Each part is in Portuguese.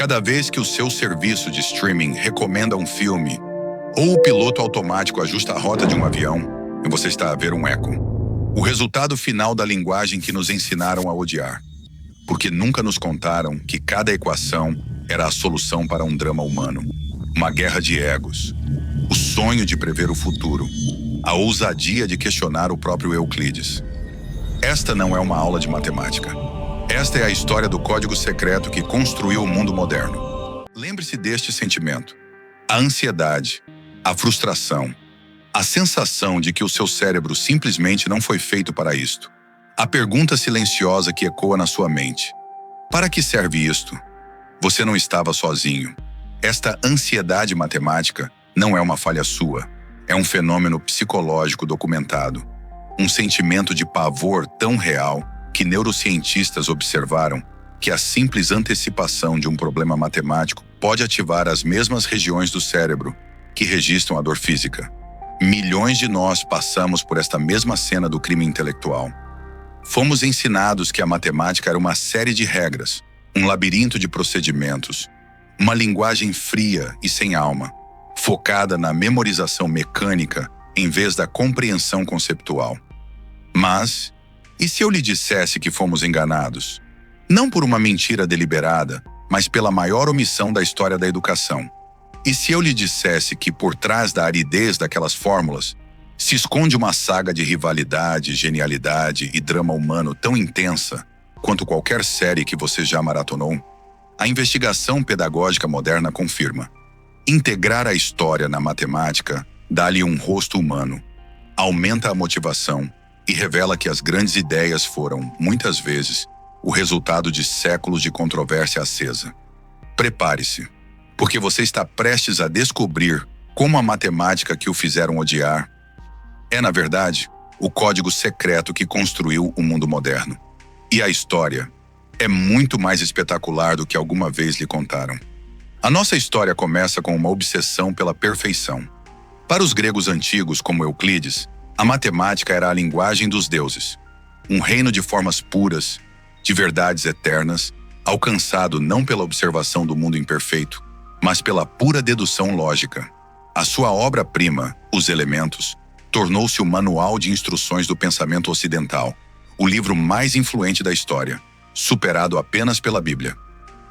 Cada vez que o seu serviço de streaming recomenda um filme, ou o piloto automático ajusta a rota de um avião, e você está a ver um eco. O resultado final da linguagem que nos ensinaram a odiar. Porque nunca nos contaram que cada equação era a solução para um drama humano. Uma guerra de egos. O sonho de prever o futuro. A ousadia de questionar o próprio Euclides. Esta não é uma aula de matemática. Esta é a história do código secreto que construiu o mundo moderno. Lembre-se deste sentimento. A ansiedade, a frustração, a sensação de que o seu cérebro simplesmente não foi feito para isto. A pergunta silenciosa que ecoa na sua mente. Para que serve isto? Você não estava sozinho. Esta ansiedade matemática não é uma falha sua. É um fenômeno psicológico documentado. Um sentimento de pavor tão real que neurocientistas observaram que a simples antecipação de um problema matemático pode ativar as mesmas regiões do cérebro que registram a dor física. Milhões de nós passamos por esta mesma cena do crime intelectual. Fomos ensinados que a matemática era uma série de regras, um labirinto de procedimentos, uma linguagem fria e sem alma, focada na memorização mecânica em vez da compreensão conceptual. Mas, e se eu lhe dissesse que fomos enganados? Não por uma mentira deliberada, mas pela maior omissão da história da educação. E se eu lhe dissesse que por trás da aridez daquelas fórmulas se esconde uma saga de rivalidade, genialidade e drama humano tão intensa quanto qualquer série que você já maratonou? A investigação pedagógica moderna confirma. Integrar a história na matemática dá-lhe um rosto humano, aumenta a motivação e revela que as grandes ideias foram, muitas vezes, o resultado de séculos de controvérsia acesa. Prepare-se, porque você está prestes a descobrir como a matemática que o fizeram odiar é, na verdade, o código secreto que construiu o mundo moderno. E a história é muito mais espetacular do que alguma vez lhe contaram. A nossa história começa com uma obsessão pela perfeição. Para os gregos antigos, como Euclides, a matemática era a linguagem dos deuses. Um reino de formas puras, de verdades eternas, alcançado não pela observação do mundo imperfeito, mas pela pura dedução lógica. A sua obra-prima, Os Elementos, tornou-se o manual de instruções do pensamento ocidental, o livro mais influente da história, superado apenas pela Bíblia.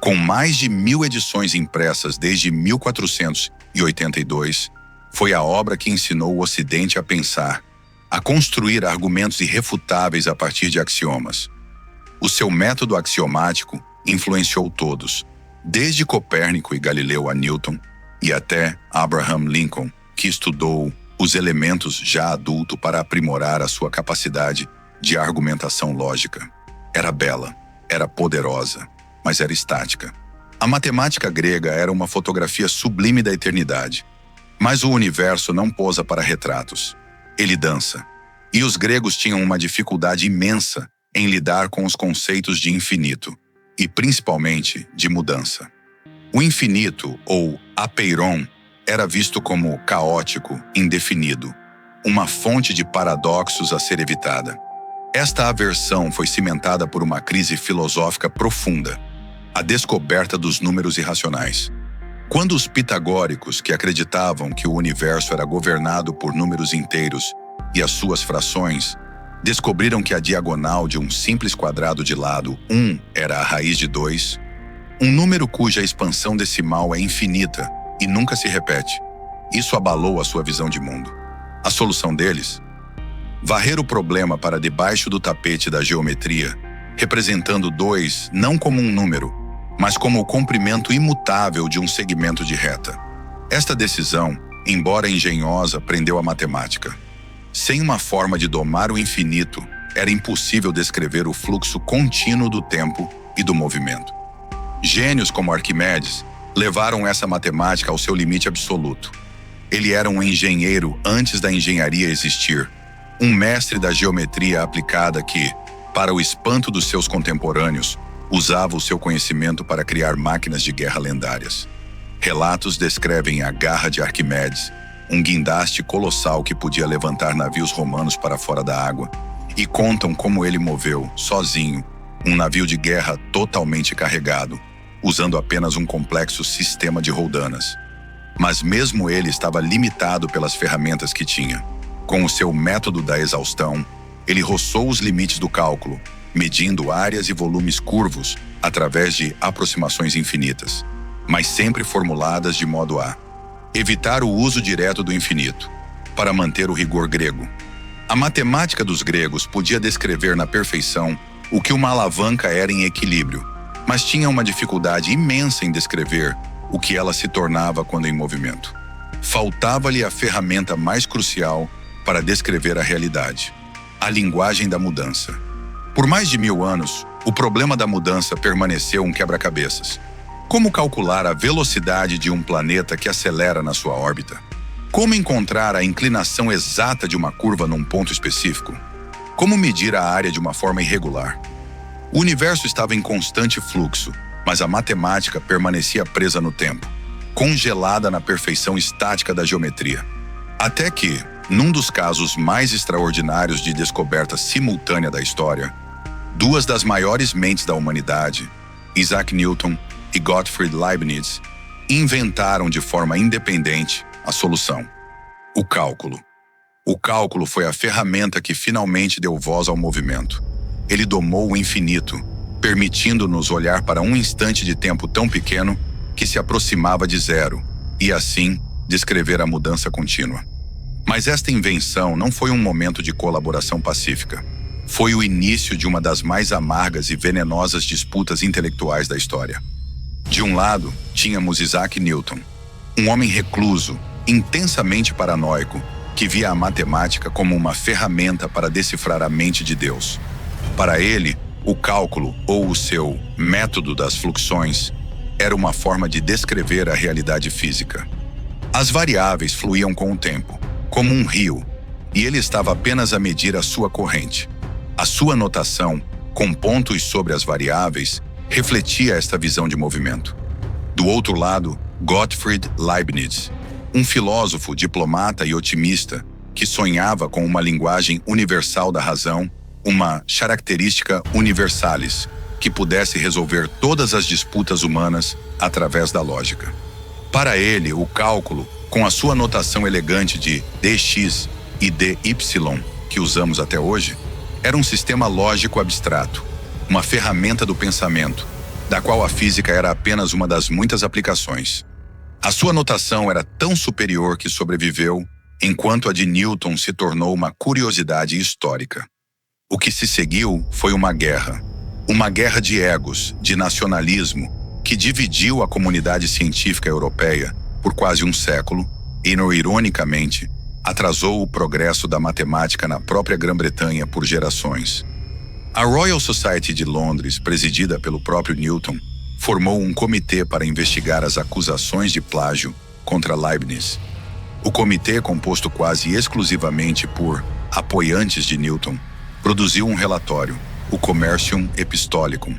Com mais de 1000 edições impressas desde 1482, foi a obra que ensinou o Ocidente a pensar, a construir argumentos irrefutáveis a partir de axiomas. O seu método axiomático influenciou todos, desde Copérnico e Galileu a Newton, e até Abraham Lincoln, que estudou os elementos já adulto para aprimorar a sua capacidade de argumentação lógica. Era bela, era poderosa, mas era estática. A matemática grega era uma fotografia sublime da eternidade. Mas o universo não posa para retratos. Ele dança. E os gregos tinham uma dificuldade imensa em lidar com os conceitos de infinito, e principalmente de mudança. O infinito, ou apeiron, era visto como caótico, indefinido, uma fonte de paradoxos a ser evitada. Esta aversão foi cimentada por uma crise filosófica profunda, a descoberta dos números irracionais. Quando os pitagóricos, que acreditavam que o universo era governado por números inteiros e as suas frações, descobriram que a diagonal de um simples quadrado de lado 1 era a raiz de 2, um número cuja expansão decimal é infinita e nunca se repete. Isso abalou a sua visão de mundo. A solução deles? Varrer o problema para debaixo do tapete da geometria, representando 2 não como um número, mas como o comprimento imutável de um segmento de reta. Esta decisão, embora engenhosa, prendeu a matemática. Sem uma forma de domar o infinito, era impossível descrever o fluxo contínuo do tempo e do movimento. Gênios como Arquimedes levaram essa matemática ao seu limite absoluto. Ele era um engenheiro antes da engenharia existir, um mestre da geometria aplicada que, para o espanto dos seus contemporâneos, usava o seu conhecimento para criar máquinas de guerra lendárias. Relatos descrevem a garra de Arquimedes, um guindaste colossal que podia levantar navios romanos para fora da água, e contam como ele moveu, sozinho, um navio de guerra totalmente carregado, usando apenas um complexo sistema de roldanas. Mas mesmo ele estava limitado pelas ferramentas que tinha. Com o seu método da exaustão, ele roçou os limites do cálculo, medindo áreas e volumes curvos através de aproximações infinitas, mas sempre formuladas de modo a evitar o uso direto do infinito, para manter o rigor grego. A matemática dos gregos podia descrever na perfeição o que uma alavanca era em equilíbrio, mas tinha uma dificuldade imensa em descrever o que ela se tornava quando em movimento. Faltava-lhe a ferramenta mais crucial para descrever a realidade: a linguagem da mudança. Por mais de 1000 anos, o problema da mudança permaneceu um quebra-cabeças. Como calcular a velocidade de um planeta que acelera na sua órbita? Como encontrar a inclinação exata de uma curva num ponto específico? Como medir a área de uma forma irregular? O universo estava em constante fluxo, mas a matemática permanecia presa no tempo, congelada na perfeição estática da geometria. Até que, num dos casos mais extraordinários de descoberta simultânea da história, duas das maiores mentes da humanidade, Isaac Newton e Gottfried Leibniz, inventaram de forma independente a solução: o cálculo. O cálculo foi a ferramenta que finalmente deu voz ao movimento. Ele domou o infinito, permitindo-nos olhar para um instante de tempo tão pequeno que se aproximava de zero, e assim descrever a mudança contínua. Mas esta invenção não foi um momento de colaboração pacífica. Foi o início de uma das mais amargas e venenosas disputas intelectuais da história. De um lado, tínhamos Isaac Newton, um homem recluso, intensamente paranoico, que via a matemática como uma ferramenta para decifrar a mente de Deus. Para ele, o cálculo, ou o seu método das fluxões, era uma forma de descrever a realidade física. As variáveis fluíam com o tempo, como um rio, e ele estava apenas a medir a sua corrente. A sua notação, com pontos sobre as variáveis, refletia esta visão de movimento. Do outro lado, Gottfried Leibniz, um filósofo, diplomata e otimista que sonhava com uma linguagem universal da razão, uma característica universalis, que pudesse resolver todas as disputas humanas através da lógica. Para ele, o cálculo, com a sua notação elegante de dx e dy, que usamos até hoje, era um sistema lógico abstrato, uma ferramenta do pensamento, da qual a física era apenas uma das muitas aplicações. A sua notação era tão superior que sobreviveu, enquanto a de Newton se tornou uma curiosidade histórica. O que se seguiu foi uma guerra de egos, de nacionalismo, que dividiu a comunidade científica europeia por quase um século e, ironicamente, atrasou o progresso da matemática na própria Grã-Bretanha por gerações. A Royal Society de Londres, presidida pelo próprio Newton, formou um comitê para investigar as acusações de plágio contra Leibniz. O comitê, composto quase exclusivamente por apoiantes de Newton, produziu um relatório, o Commercium Epistolicum,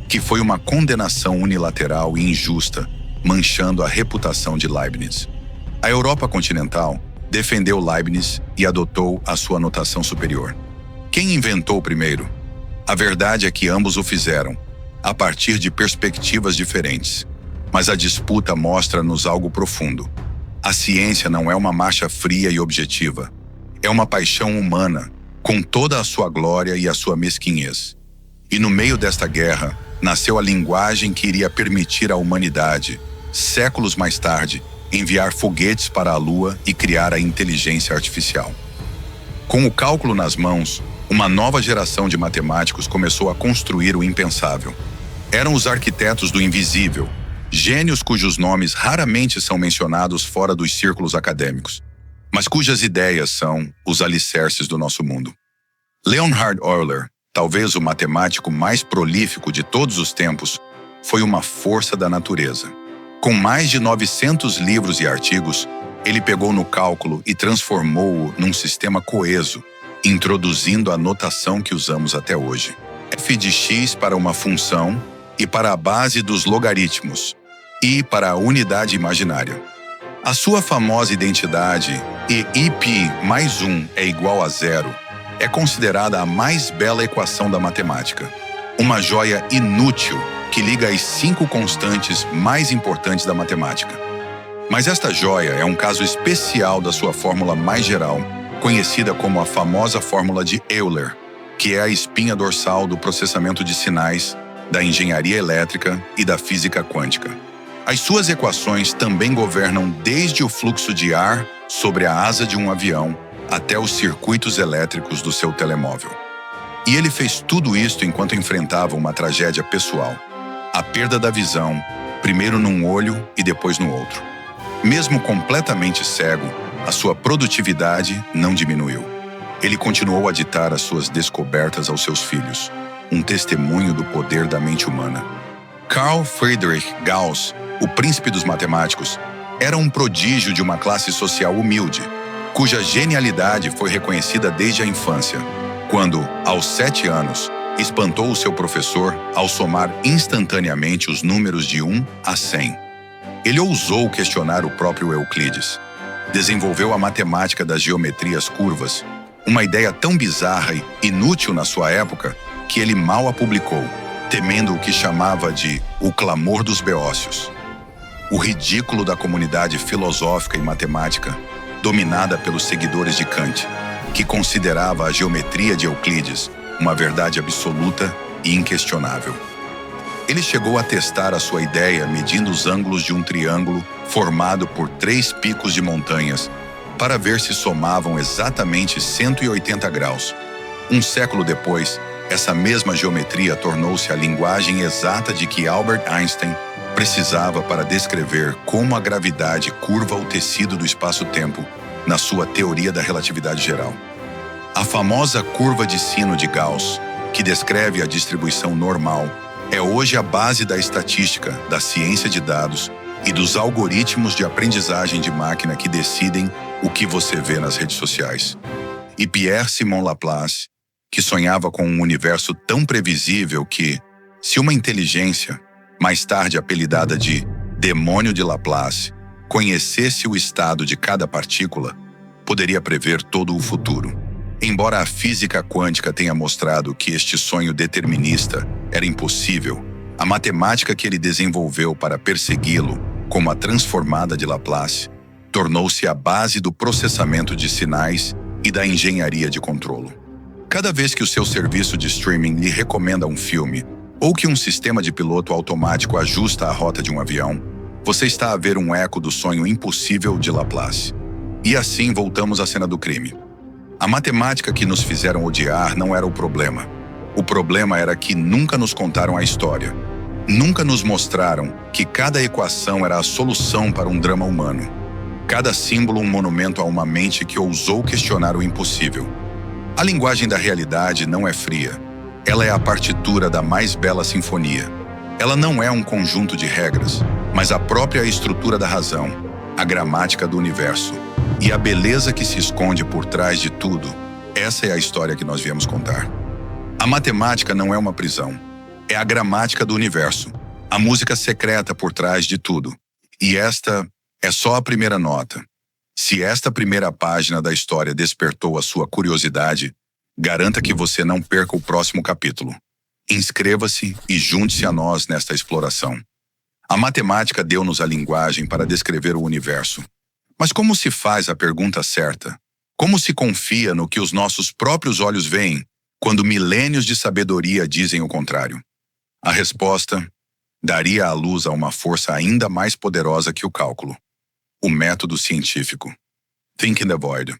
que foi uma condenação unilateral e injusta, manchando a reputação de Leibniz. A Europa continental defendeu Leibniz e adotou a sua notação superior. Quem inventou primeiro? A verdade é que ambos o fizeram, a partir de perspectivas diferentes. Mas a disputa mostra-nos algo profundo. A ciência não é uma marcha fria e objetiva. É uma paixão humana, com toda a sua glória e a sua mesquinhez. E no meio desta guerra, nasceu a linguagem que iria permitir à humanidade, séculos mais tarde, enviar foguetes para a Lua e criar a inteligência artificial. Com o cálculo nas mãos, uma nova geração de matemáticos começou a construir o impensável. Eram os arquitetos do invisível, gênios cujos nomes raramente são mencionados fora dos círculos acadêmicos, mas cujas ideias são os alicerces do nosso mundo. Leonhard Euler, talvez o matemático mais prolífico de todos os tempos, foi uma força da natureza. Com mais de 900 livros e artigos, ele pegou no cálculo e transformou-o num sistema coeso, introduzindo a notação que usamos até hoje. F de x para uma função e para a base dos logaritmos, e para a unidade imaginária. A sua famosa identidade e π mais 1 é igual a zero é considerada a mais bela equação da matemática. Uma joia inútil que liga as 5 constantes mais importantes da matemática. Mas esta joia é um caso especial da sua fórmula mais geral, conhecida como a famosa fórmula de Euler, que é a espinha dorsal do processamento de sinais, da engenharia elétrica e da física quântica. As suas equações também governam desde o fluxo de ar sobre a asa de um avião até os circuitos elétricos do seu telemóvel. E ele fez tudo isto enquanto enfrentava uma tragédia pessoal, a perda da visão, primeiro num olho e depois no outro. Mesmo completamente cego, a sua produtividade não diminuiu. Ele continuou a ditar as suas descobertas aos seus filhos, um testemunho do poder da mente humana. Carl Friedrich Gauss, o príncipe dos matemáticos, era um prodígio de uma classe social humilde, cuja genialidade foi reconhecida desde a infância, quando, aos 7 anos, espantou o seu professor ao somar instantaneamente os números de 1 a 100. Ele ousou questionar o próprio Euclides. Desenvolveu a matemática das geometrias curvas, uma ideia tão bizarra e inútil na sua época que ele mal a publicou, temendo o que chamava de o clamor dos beócios. O ridículo da comunidade filosófica e matemática, dominada pelos seguidores de Kant, que considerava a geometria de Euclides uma verdade absoluta e inquestionável. Ele chegou a testar a sua ideia medindo os ângulos de um triângulo formado por 3 picos de montanhas para ver se somavam exatamente 180 graus. Um século depois, essa mesma geometria tornou-se a linguagem exata de que Albert Einstein precisava para descrever como a gravidade curva o tecido do espaço-tempo na sua teoria da relatividade geral. A famosa curva de sino de Gauss, que descreve a distribuição normal, é hoje a base da estatística, da ciência de dados e dos algoritmos de aprendizagem de máquina que decidem o que você vê nas redes sociais. E Pierre-Simon Laplace, que sonhava com um universo tão previsível que, se uma inteligência, mais tarde apelidada de demônio de Laplace, conhecesse o estado de cada partícula, poderia prever todo o futuro. Embora a física quântica tenha mostrado que este sonho determinista era impossível, a matemática que ele desenvolveu para persegui-lo, como a transformada de Laplace, tornou-se a base do processamento de sinais e da engenharia de controlo. Cada vez que o seu serviço de streaming lhe recomenda um filme, ou que um sistema de piloto automático ajusta a rota de um avião, você está a ver um eco do sonho impossível de Laplace. E assim voltamos à cena do crime. A matemática que nos fizeram odiar não era o problema. O problema era que nunca nos contaram a história. Nunca nos mostraram que cada equação era a solução para um drama humano. Cada símbolo um monumento a uma mente que ousou questionar o impossível. A linguagem da realidade não é fria. Ela é a partitura da mais bela sinfonia. Ela não é um conjunto de regras, mas a própria estrutura da razão, a gramática do universo. E a beleza que se esconde por trás de tudo, essa é a história que nós viemos contar. A matemática não é uma prisão. É a gramática do universo, a música secreta por trás de tudo. E esta é só a primeira nota. Se esta primeira página da história despertou a sua curiosidade, garanta que você não perca o próximo capítulo. Inscreva-se e junte-se a nós nesta exploração. A matemática deu-nos a linguagem para descrever o universo. Mas como se faz a pergunta certa? Como se confia no que os nossos próprios olhos veem, quando milênios de sabedoria dizem o contrário? A resposta daria à luz a uma força ainda mais poderosa que o cálculo: o método científico. Think in the Void.